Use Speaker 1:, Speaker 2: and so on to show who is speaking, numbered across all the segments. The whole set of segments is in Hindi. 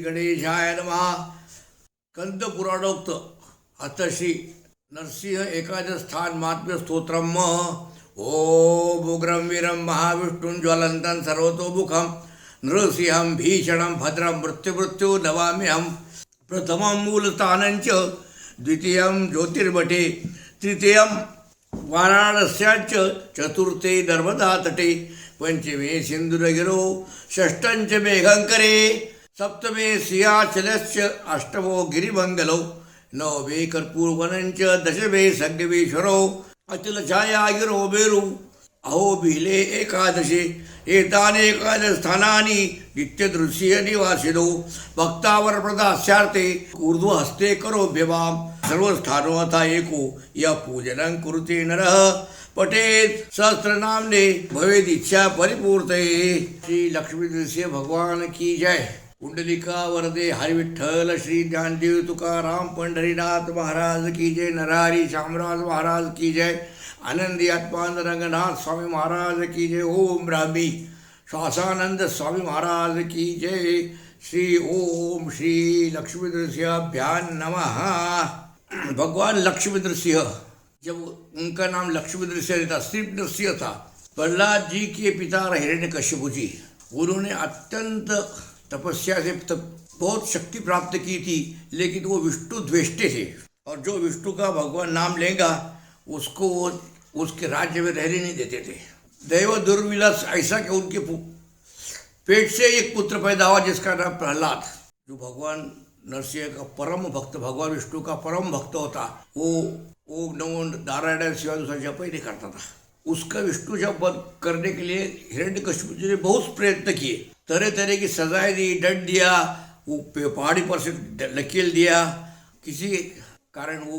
Speaker 1: गणेशाय नमः. कंद पुराणोक्त अथ श्री नरसिंह एकादश स्थान महात्म्य स्तोत्रम. ओम उग्रं वीरं महाविष्णुं ज्वलन्तं सर्वतोमुखं नृसिंहं भीषणं भद्रं मृत्युमृत्यु नमाम्यहं. प्रथमं मूलस्थानञ्च द्वितीयं ज्योतिर्मठे तृतीयं वाराणस्याच्च चतुर्थे नर्मदातटे पंचमे सिंधुनगिरो षष्ठञ्च मेघङ्करे सप्तमे सियाचलश्च अष्टमो गिरिमङ्गलो नवमे कर्पूरवनञ्च दशमे संगमेश्वरो अचलछाया गिरो मेरु अहोबिले एकादशे. एतानेकादशस्थानानि नित्यदृश्यनिवासिनो भक्तावरप्रदास्यार्थे ऊर्ध्वहस्ते करोभ्यवाम्. सर्वस्थानोऽथा एको यः पूजनं कुरुते नरः पठेत् सहस्रनाम्ने भवेदिच्छा परिपूर्तये. श्री लक्ष्मी नृसिंह भगवान की जय. कुंडलिका वरदे हरि विठ्ठल श्री ज्ञानदेव तुकाराम पंढरीनाथ महाराज की जय. नरहरि शामराज महाराज की जय. आनंदी आत्मानंद रंगनाथ स्वामी महाराज की जय. ओम ब्राह्मी श्वासानंद स्वामी महाराज की जय. श्री ओम श्री लक्ष्मी नृसिंहाभ्यां नमः. भगवान लक्ष्मी नृसिंह, जब उनका नाम लक्ष्मी नृसिंह था, सिर्फ नृसिंह था. प्रहलाद जी के पिता हिरण्यकश्यप जी, उन्होंने अत्यंत तपस्या से बहुत शक्ति प्राप्त की थी, लेकिन वो विष्णु द्वेष्टे थे. और जो विष्णु का भगवान नाम लेगा उसको उसके राज्य में रहने नहीं देते थे. दैव दुर्विलास ऐसा कि उनके पेट से एक पुत्र पैदा हुआ जिसका नाम प्रहलाद, जो भगवान नरसिंह का परम भक्त, भगवान विष्णु का परम भक्त होता. वो ओम नमो नारायण शिवाय दूसरा जप ही नहीं करता था. उसका विष्णु जप बंद करने के लिए हिरण्यकश्यप जी ने बहुत प्रयत्न किए, तरह तरह की सजाएं दी, दंड दिया, वो पहाड़ी पर से लकील दिया. किसी कारण वो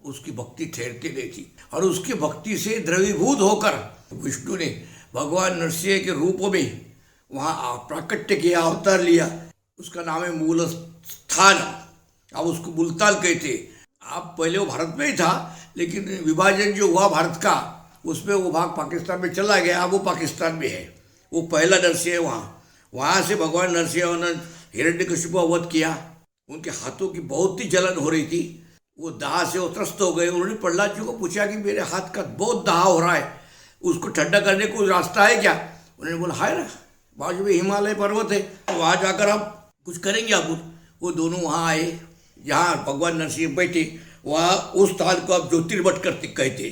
Speaker 1: उसकी भक्ति ठहरती नहीं थी. और उसकी भक्ति से द्रवीभूत होकर विष्णु ने भगवान नरसिंह के रूप में वहाँ प्राकट्य किया, अवतार लिया. उसका नाम है मूल स्थान. अब उसको मुल्तान कहते. आप पहले वो भारत में ही था, लेकिन विभाजन जो हुआ भारत का, उसमें वो भाग पाकिस्तान में चला गया. अब वो पाकिस्तान में है. वो पहला नरसिंह है वहाँ से भगवान नरसिंह ने हिरण्यकश्यप को वध किया. उनके हाथों की बहुत ही जलन हो रही थी. वो दाह से वो त्रस्त हो गए. उन्होंने प्रहलाद जी को पूछा कि मेरे हाथ का बहुत दाह हो रहा है, उसको ठंडा करने को रास्ता है क्या? उन्होंने बोला है ना, बाजू में हिमालय पर्वत है, तो वहाँ जाकर हम कुछ करेंगे आप. वो दोनों वहाँ आए जहाँ भगवान नरसिंह बैठे. वहाँ उस स्थान को आप ज्योतिर्मठ करते कहते,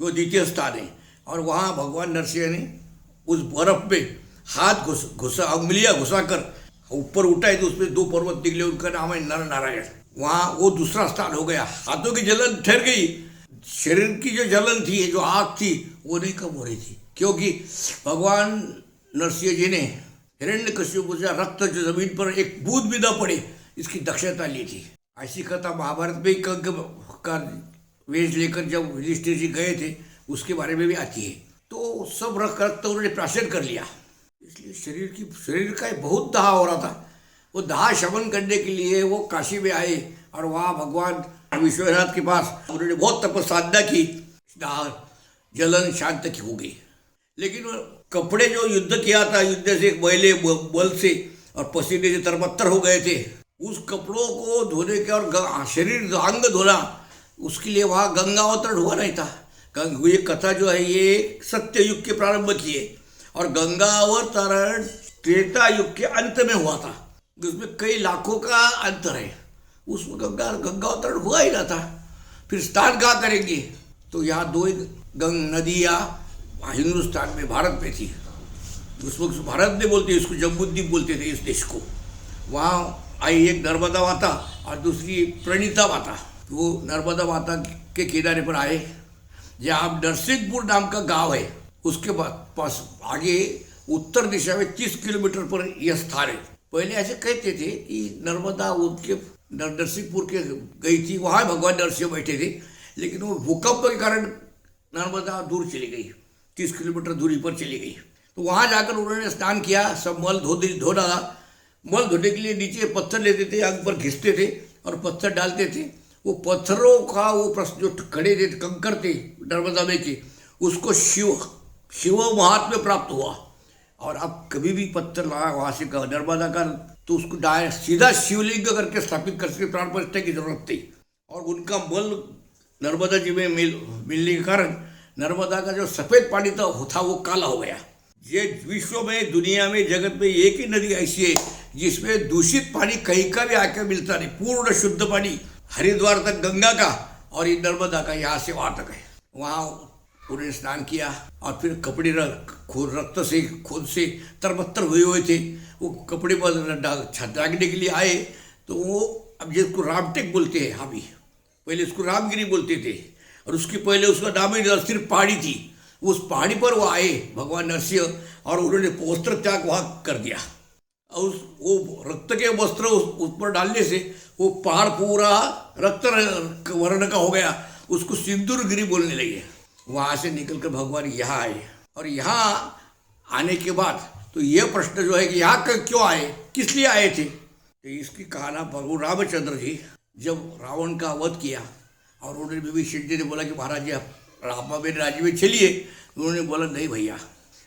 Speaker 1: वो द्वितीय स्थान है. और वहाँ भगवान नरसिंह ने उस बर्फ में हाथ घुसा उंगलियाँ घुसाकर ऊपर उठाए तो उसमें दो पर्वत निकले. उनका नाम है नर नारायण. वहाँ वो दूसरा स्थान हो गया. हाथों की जलन ठहर गई. शरीर की जो जलन थी, जो आग थी, वो नहीं कम हो रही थी, क्योंकि भगवान नरसिंह जी ने हिरण्यकश्यप से रक्त जो जमीन पर एक बूंद भी न पड़े इसकी दक्षता ली थी. ऐसी कथा महाभारत में कंग का वेश लेकर जब युधिष्ठिर जी गए थे उसके बारे में भी आती है. तो सब रक्त उन्होंने प्राशन कर लिया. इसलिए शरीर का बहुत दाह हो रहा था. वो दाह शमन करने के लिए वो काशी में आए और वहाँ भगवान विश्वनाथ के पास उन्होंने बहुत तपस्साधना की. दाह जलन शांत की हो गई. लेकिन कपड़े जो युद्ध किया था, युद्ध से मैले बल से और पसीने से तरबत्तर हो गए थे, उस कपड़ों को धोने के और शरीर अंग धोना, उसके लिए वहाँ गंगावतरण हुआ नहीं था. ये कथा जो है ये सत्य युग के प्रारंभ की है और गंगावतरण त्रेता युग के अंत में हुआ था. उसमें कई लाखों का अंतर है. उसमें गंगावतरण हुआ ही ना था. फिर स्नान कहाँ करेंगे? तो यहाँ दो नदियाँ हिंदुस्तान में, भारत में थी. उसमें भारत नहीं बोलते, इसको जम्बूद्वीप बोलते थे इस देश को. वहाँ आई एक नर्मदा माता और दूसरी प्रणीता माता. वो नर्मदा माता के किनारे पर आए जहाँ नरसिंहपुर नाम का गांव है. उसके पास आगे उत्तर दिशा में 30 किलोमीटर पर यह स्थान है. पहले ऐसे कहते थे कि नर्मदा उनके नरसिंहपुर के गई थी, वहाँ भगवान नरसिंह बैठे थे. लेकिन वो भूकंप के कारण नर्मदा दूर चली गई, 30 किलोमीटर दूरी पर चली गई. तो वहाँ जाकर उन्होंने स्नान किया. सब मल धो डाला. मल धोने के लिए नीचे पत्थर लेते थे, आग पर घिसते थे और पत्थर डालते थे. वो पत्थरों का वो प्रश्न जो खड़े थे, कंकर थे नर्मदा में के, उसको शिव महात्म्य प्राप्त हुआ. और अब कभी भी पत्थर लगा वहाँ से नर्मदा का तो उसको डायरेक्ट सीधा शिवलिंग करके स्थापित कर सके, प्राण प्रतिष्ठा की जरूरत थी। और उनका बल नर्मदा जी में मिलने के कारण नर्मदा का जो सफ़ेद पानी था वो काला हो गया। ये विश्व में, दुनिया में, जगत में एक ही नदी ऐसी है जिसमें दूषित पानी कहीं का भी आकर मिलता नहीं। पूर्ण शुद्ध पानी हरिद्वार तक गंगा का और ये नर्मदा का यहाँ से वहाँ तक है। वहाँ उन्होंने स्नान किया और फिर कपड़े रक्त से खून से तरबत्तर हुए हुए थे, वो कपड़े पर दागने के लिए आए। तो वो अब जिसको रामटेक बोलते हैं, अभी पहले इसको रामगिरी बोलते थे, और उसके पहले उसका नाम ही सिर्फ पहाड़ी थी। उस पहाड़ी पर वो आए भगवान नरसिंह, और उन्होंने वस्त्र त्याग वहाँ कर दिया। और वो रक्त के वस्त्र उस पर डालने से वो पहाड़ पूरा रक्त वर्ण का हो गया। उसको सिंदूरगिरी बोलने लगे। वहाँ से निकलकर भगवान यहाँ आए, और यहाँ आने के बाद तो ये प्रश्न जो है कि यहाँ क्यों आए, किस लिए आए थे, तो इसकी कहाना प्रभु रामचंद्र जी जब रावण का वध किया और उन्होंने विभीषण जी ने बोला कि महाराज जी आप रामा मेरे राज्य में चलिए, उन्होंने बोला नहीं भैया,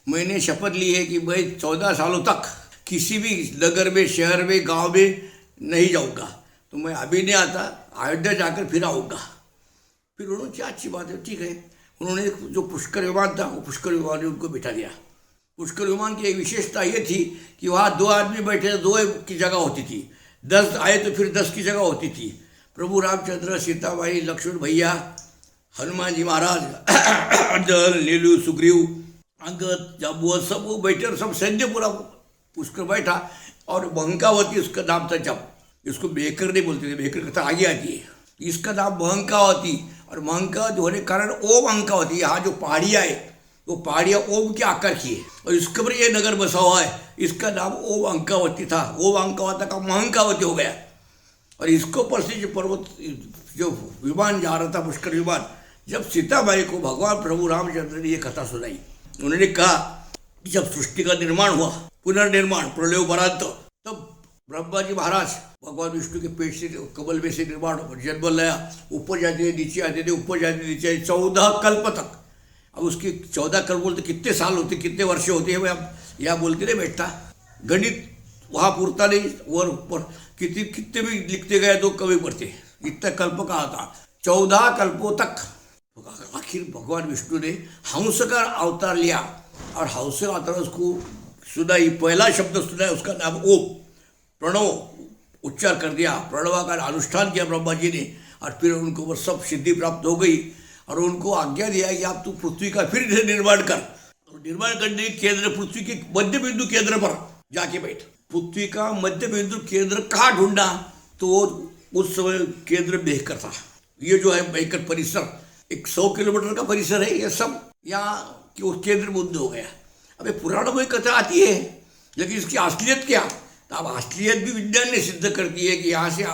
Speaker 1: मैंने शपथ ली है कि मैं 14 सालों तक किसी भी नगर में, शहर में, गांव में नहीं जाऊंगा, तो मैं अभी नहीं आता, अयोध्या जाकर फिर आऊँगा। फिर उन्होंने क्या अच्छी बात है, ठीक है। उन्होंने जो पुष्कर विमान था वो पुष्कर विमान ने उनको बिठा दिया। पुष्कर विमान की एक विशेषता ये थी कि वहाँ 2 आदमी बैठे तो 2 की जगह होती थी, 10 आए तो फिर 10 की जगह होती थी। प्रभु रामचंद्र, सीताबाई, लक्ष्मण भैया, हनुमान जी महाराज, अर्जुन, नीलू, सुग्रीव, अंगद, जांबुवंत सब वो बैठे और सब सैन्य पूरा पुष्कर बैठा। और महंकावती उसका नाम था। जब इसको बेकर नहीं बोलते थे, बेकर कथा आगे आती है। इसका नाम महंकावती, और महंकावती होने के कारण ओम अंकावती, यहाँ जो पहाड़ियाँ है वो पहाड़ियाँ ओम के आकार की है, और इसके ऊपर ये नगर बसा हुआ है। इसका नाम ओम अंकावती था। ओम अंकावती का महंकावती हो गया। और इसको पर से जो पर्वत, जो विमान जा रहा था पुष्कर विमान, जब सीताबाई को भगवान प्रभु रामचंद्र ने ये कथा सुनाई, उन्होंने कहा कि जब सृष्टि का निर्माण हुआ, पुनर्निर्माण, प्रलयोपरांत, तब ब्रह्मा जी महाराज भगवान विष्णु के पेट से, कमल में से निर्माण जन्म लाया, ऊपर जाते थे, नीचे आते थे, ऊपर जाते नीचे, 14 कल्प तक। अब उसके 14 कल्प बोलते कितने साल होते, कितने वर्ष होते हैं, मैं अब यहाँ बोलते नहीं बैठता, गणित वहाँ पुरता नहीं, और ऊपर कितने भी लिखते गए तो कभी पड़ते, इतना कल्प कहा था, 14 कल्पों तक। आखिर भगवान विष्णु ने हंस का अवतार लिया, और हंस का अवतार उसको सुनाई, पहला शब्द सुना, उसका नाम ओम, प्रणव उच्चार कर दिया, प्रणव का अनुष्ठान किया ब्रह्मा जी ने, और फिर उनको वो सब सिद्धि प्राप्त हो गई। और उनको आज्ञा दिया कि आप तू पृथ्वी का फिर निर्माण कर। तो निर्माण करने के केंद्र, पृथ्वी के मध्य बिंदु केंद्र पर जाके बैठ। पृथ्वी का मध्य बिंदु केंद्र कहाँ ढूंढा, तो उस समय केंद्र बेहकर था। ये जो है बेहकर परिसर, एक 100 किलोमीटर का परिसर है। ये सब यहाँ कि उस केंद्र बिंदु हो गया। अब पुराणों में कथा आती है, लेकिन इसकी असलियत क्या, तो अब असलियत भी विज्ञान ने सिद्ध कर दी है कि यहाँ से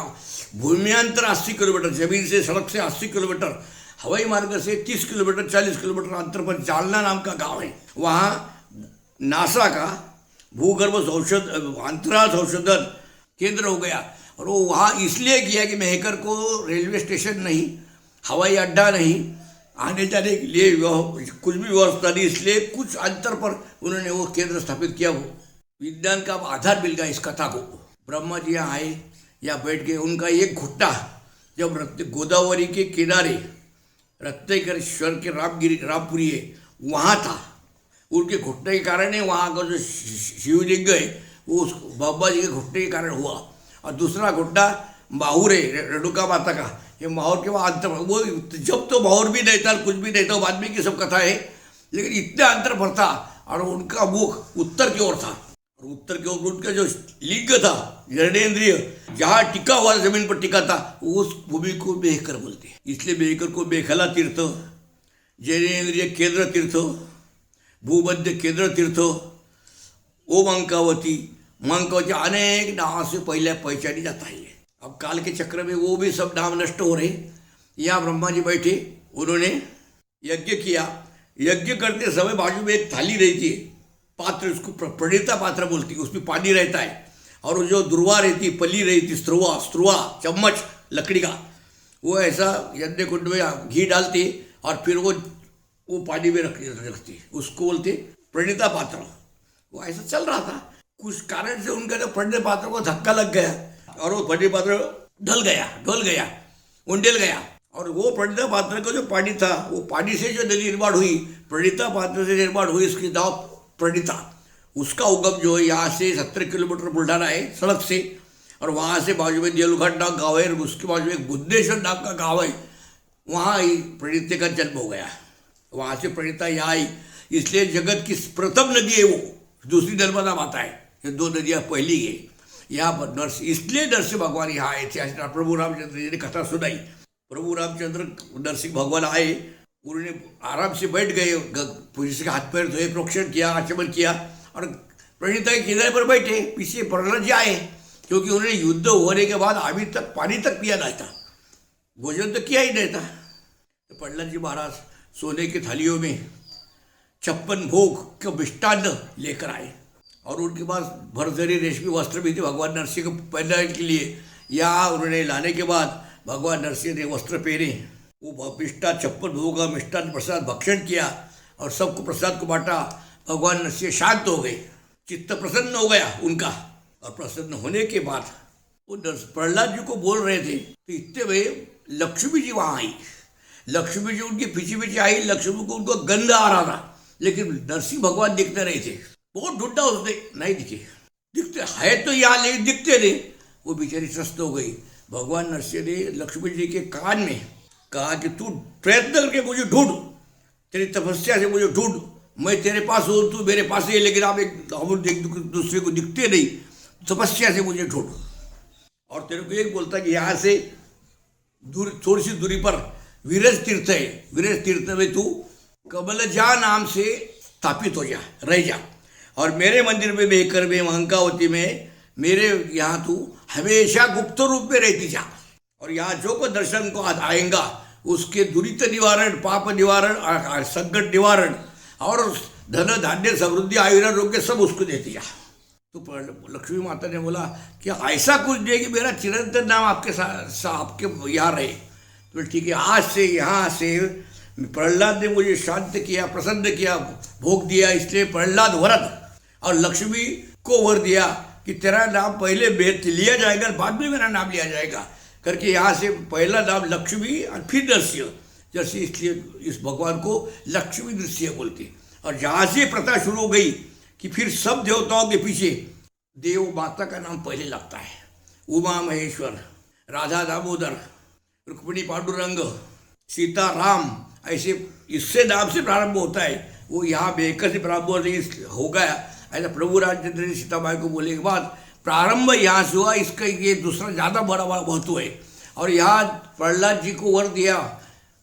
Speaker 1: भूम्यांतर 80 किलोमीटर, जमीन से, सड़क से 80 किलोमीटर, हवाई मार्ग से 30 किलोमीटर, 40 किलोमीटर अंतर पर जालना नाम का गांव है। वहाँ नासा का भूगर्भ अंतराल संशोधन केंद्र हो गया। और वो वहाँ इसलिए किया कि मेहकर को रेलवे स्टेशन नहीं, हवाई अड्डा नहीं, आने जाने के लिए कुछ भी व्यवस्था नहीं, इसलिए कुछ अंतर पर उन्होंने वो केंद्र स्थापित किया। वो विज्ञान का आधार मिल गया इस कथा को। ब्रह्मा जी यहाँ आए, या बैठ गए। उनका एक घुट्टा जब गोदावरी के किनारे रत्नेश्वर के रामपुरी है वहाँ था, उनके घुटने के कारण ही वहाँ का जो शिवलिंग है वो उस बाबा जी के घुटने के कारण हुआ। और दूसरा घुट्टा माहौर है रेणुका माता का, ये माहौर के वहाँ अंतर, वो जब तो माहौर भी नहीं था, कुछ भी नहीं था, बाद में की सब कथा है, लेकिन इतना अंतर पर था। और उनका मुख उत्तर की ओर था, और उत्तर की ओर उनका जो लिंग था, जननेन्द्रिय, जहाँ टिका हुआ जमीन पर टिका था, उस भूमि को बेहकर बोलते हैं। इसलिए बेहकर को बेखला तीर्थ, जननेन्द्रिय केंद्र तीर्थ, भूमध्य केंद्र तीर्थ, ओम अंकावती, मंकावती अनेक नाम से पहले पहचानी जाता है। अब काल के चक्र में वो भी सब नाम नष्ट हो रहे। यहाँ ब्रह्मा जी बैठे, उन्होंने यज्ञ किया। यज्ञ करते समय बाजू में एक थाली रहती है, पात्र, उसको प्रणीता पात्र बोलती है, उसमें पानी रहता है, और जो दुर्वा रहती, पली रहती, स्त्रुवा चम्मच लकड़ी का, वो ऐसा यज्ञ कुंड में घी डालती और फिर वो पानी में रखती, उसको बोलते प्रणीता पात्र। वो ऐसा चल रहा था। कुछ कारण से उनके तो पंडित पात्र को धक्का लग गया और वो पंडित पात्र ढल गया उंडेल गया। और वो पंडिता पात्र का जो पानी था, वो पानी से जो नदी निर्माण हुई, प्रणिता पात्र से निर्माण हुई, इसकी नाव प्रणिता, उसका उगम जो है यहाँ से 70 किलोमीटर बुल्ढाना है सड़क से, और वहाँ से बाजू में देलघाट नाम गाँव है, और उसके बाजू में एक बुद्धेश्वर नाम का गाँव है, वहाँ ही प्रणिता का जन्म हो गया। वहाँ से प्रणिता यहाँ आई, इसलिए जगत की प्रथम नदी है वो, दूसरी नर्मदा माता है, ये 2 नदियाँ पहली है। यहाँ पर इसलिए नरसिंह भगवान यहाँ आए थे। प्रभु रामचंद्र जी ने कथा सुनाई। प्रभु रामचंद्र नरसिंह भगवान आए, उन्होंने आराम से बैठ गए, पूजा से हाथ पैर धोए, प्रोक्षण किया, आचमन किया, और प्रणिता के किनारे पर बैठे। पीछे प्रहलाद जी आए, क्योंकि उन्होंने युद्ध होने के बाद अभी तक पानी तक पिया नहीं था, भोजन तो किया ही नहीं था। तो प्रहलाद जी महाराज सोने की थालियों में 56 भोग का मिष्टान्न लेकर आए, और उनके पास भरजरी रेशमी वस्त्र भी थे भगवान नरसिंह को पहनने के लिए। यहाँ उन्होंने लाने के बाद भगवान नरसिंह ने वस्त्र पहने, वो मिष्टा 56 भोग का मिष्टान्न प्रसाद भक्षण किया और सबको प्रसाद को बांटा। भगवान नरसिंह शांत हो गए, चित्त प्रसन्न हो गया उनका, और प्रसन्न होने के बाद वो प्रहलाद जी को बोल रहे थे, तो इतने में लक्ष्मी जी वहाँ आई। लक्ष्मी जी उनके पीछे पीछे आई। लक्ष्मी को उनको गंध आ रहा था, लेकिन नरसिंह भगवान दिखते रहे थे। बहुत ढूंढा उसने, नहीं दिखते है तो यहाँ, लेकिन दिखते नहीं। वो बेचारी त्रस्त हो गई। भगवान नरसिंह ने लक्ष्मी जी के कान में कहा कि तू प्रयत्न करके मुझे ढूंढ, तेरी तपस्या से मुझे ढूंढ, मैं तेरे पास हूँ, तू मेरे पास है, लेकिन हम एक दूसरे को दिखते नहीं, तपस्या से मुझे ढूंढ। और तेरे को एक बोलता कि यहाँ से दूर, थोड़ी सी दूरी पर विरज तीर्थ है, विरज तीर्थ में तू कमलजा नाम से स्थापित हो जा, रह जा, और मेरे मंदिर में बेकर में महंकावती में मेरे यहाँ तू हमेशा गुप्त रूप में रहती जा, और यहाँ जो को दर्शन को आएगा उसके दुरित निवारण, पाप निवारण, संकट निवारण, और धन धान्य समृद्धि आयुरारोग्य सब उसको देती जा। तो लक्ष्मी माता ने बोला कि ऐसा कुछ नहीं कि मेरा चिरंतन नाम आपके साथ आपके यहाँ रहे। तो ठीक है, आज से यहाँ से प्रहलाद ने मुझे शांत किया, प्रसन्न किया, भोग दिया, इसलिए प्रहलाद वरद, और लक्ष्मी को वर दिया कि तेरा नाम पहले लिया जाएगा, बाद में मेरा नाम लिया जाएगा करके यहाँ से पहला नाम लक्ष्मी और फिर नरसिंह, जैसे इसलिए इस भगवान को लक्ष्मी नरसिंह बोलते। और जहाँ से प्रथा शुरू हो गई कि फिर सब देवताओं के पीछे देव माता का नाम पहले लगता है। उमा महेश्वर, राधा दामोदर, रुक्मिणी पांडुरंग, सीता राम, ऐसे इससे नाम से प्रारंभ होता है। वो यहाँ बेकर से प्रारंभ हो गया। ऐसा प्रभु रामचंद्र ने सीताबाई को बोलने के बाद प्रारंभ यहाँ से हुआ। इसका ये दूसरा ज़्यादा बड़ा महत्व है। और यहाँ प्रहलाद जी को वर दिया,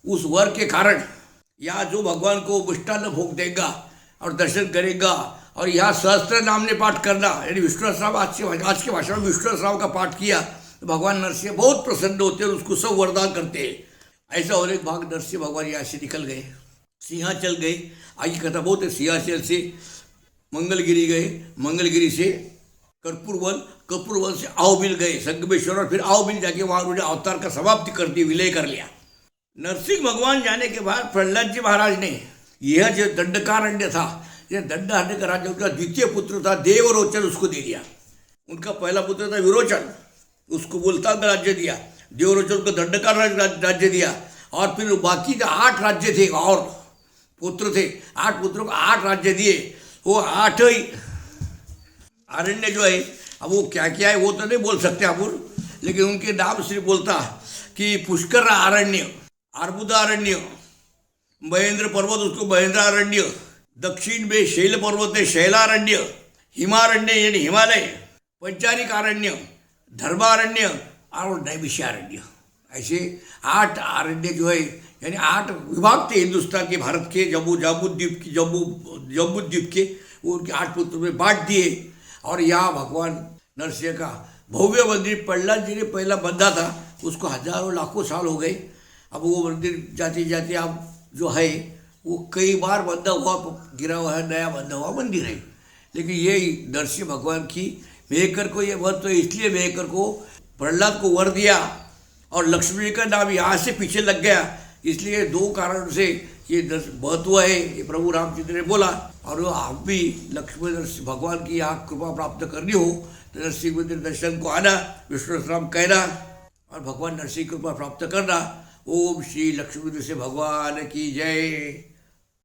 Speaker 1: उस वर के कारण यहाँ जो भगवान को मिष्टान्न भोग देगा और दर्शन करेगा, और यहाँ सहस्त्र नाम ने पाठ करना, यानी विष्णु सहस्त्रनाम आज के भाषा में विष्णु सहस्त्रनाम का पाठ किया तो भगवान नरसिंह बहुत प्रसन्न होते हैं और उसको सब वरदान करते हैं। ऐसा होने के बाद नरसिंह भगवान यहाँ से निकल गए, सिंहाचल गए। आगे कथा बहुत है। सिंहाचल से मंगलगिरी गए, मंगलगिरी से कर्पूरवन, कर्पूरवन से आओबिल गए संगमेश्वर, और फिर आओबिल जाके वहाँ उन्होंने अवतार का समाप्ति कर दी, विलय कर लिया। नरसिंह भगवान जाने के बाद प्रहलाद जी महाराज ने यह जो दंडकारण्य था, यह दंडकारण्य का राज्य उनका द्वितीय पुत्र था देवरोचन, उसको दे दिया। उनका पहला पुत्र था विरोचन, उसको मुल्तान का राज्य दिया। देवरोचन को दंडकार राज्य दिया, और फिर बाकी जो 8 राज्य थे और पुत्र थे, 8 पुत्रों को 8 राज्य दिए। वो 8 ही अरण्य जो है, अब वो क्या क्या है वो तो नहीं बोल सकते अपन, लेकिन उनके नाम सिर्फ बोलता कि पुष्कर अरण्य, अर्बुदारण्य, महेंद्र पर्वत उसको महेंद्रारण्य, दक्षिण में शैल पर्वत है शैलारण्य, हिमारण्य यानी हिमालय, पंचारिक अरण्य, धर्मारण्य और नैमिषारण्य, ऐसे 8 अरण्य जो है, यानी 8 विभाग थे हिंदुस्तान के, भारत के, जम्मू द्वीप के, वो उनके 8 पुत्रों में बांट दिए। और यहाँ भगवान नरसिंह का भव्य मंदिर प्रहलाद जी ने पहला बंधा था, उसको हजारों लाखों साल हो गए। अब वो मंदिर जाते जाते अब जो है वो कई बार बंधा हुआ, गिरा हुआ है, नया बंधा हुआ मंदिर है। लेकिन ये नरसिंह भगवान की मेहकर को ये वर तो इसलिए मेहकर को प्रहलाद को वर दिया, और लक्ष्मी का नाम यहाँ से पीछे लग गया, इसलिए 2 कारण से ये महत्व है, ये प्रभु रामचंद्र ने बोला। और आप भी लक्ष्मण भगवान की यहाँ कृपा प्राप्त करनी हो तो नरसिंह मंदिर दर्शन को आना, विष्णु सहस्त्रनाम कहना और भगवान नरसिंह कृपा प्राप्त करना। ओम श्री लक्ष्मी से भगवान की जय।